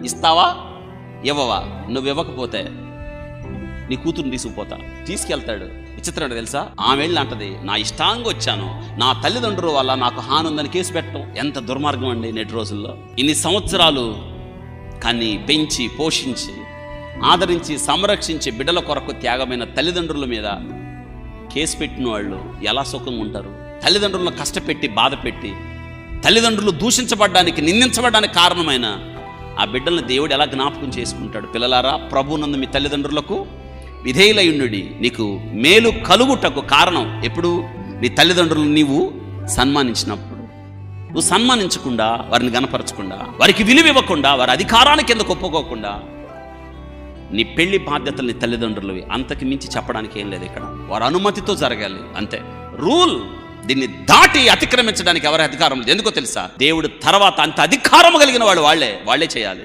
ఇస్తావా ఇవ్వవా? నువ్వు ఇవ్వకపోతే నీ కూతురుని తీసుకెళ్తాడు. విచిత్రం తెలుసా? ఆమె వెళ్ళి అంటది, నా ఇష్టాంగా వచ్చాను, నా తల్లిదండ్రుల వల్ల నాకు హాని ఉందని కేసు పెట్టడం ఎంత దుర్మార్గం అండి. నేటి రోజుల్లో ఇన్ని సంవత్సరాలు కానీ పెంచి పోషించి ఆదరించి సంరక్షించి బిడ్డల కొరకు త్యాగమైన తల్లిదండ్రుల మీద కేసు పెట్టిన వాళ్ళు ఎలా సుఖంగా ఉంటారు? తల్లిదండ్రులను కష్టపెట్టి బాధ పెట్టి తల్లిదండ్రులు దూషించబడ్డానికి నిందించబడ్డానికి కారణమైన ఆ బిడ్డలను దేవుడు ఎలా జ్ఞాపకం చేసుకుంటాడు? పిల్లలారా, ప్రభువునందు మీ తల్లిదండ్రులకు విధేయులయుండుడి, నీకు మేలు కలుగుటకు కారణం ఎప్పుడు? నీ తల్లిదండ్రులను నీవు సన్మానించినప్పుడు. నువ్వు సన్మానించకుండా, వారిని గణపరచకుండా, వారికి విలువ ఇవ్వకుండా, వారి అధికారానికి కిందకు ఒప్పుకోకుండా నీ పెళ్లి బాధ్యతలు నీ తల్లిదండ్రులవి. అంతకు మించి చెప్పడానికి ఏం లేదు. ఇక్కడ వారి అనుమతితో జరగాలి అంతే రూల్. దీన్ని దాటి అతిక్రమించడానికి ఎవరి అధికారం లేదు. ఎందుకో తెలుసా? దేవుడు తర్వాత అంత అధికారం కలిగిన వాళ్ళే చేయాలి.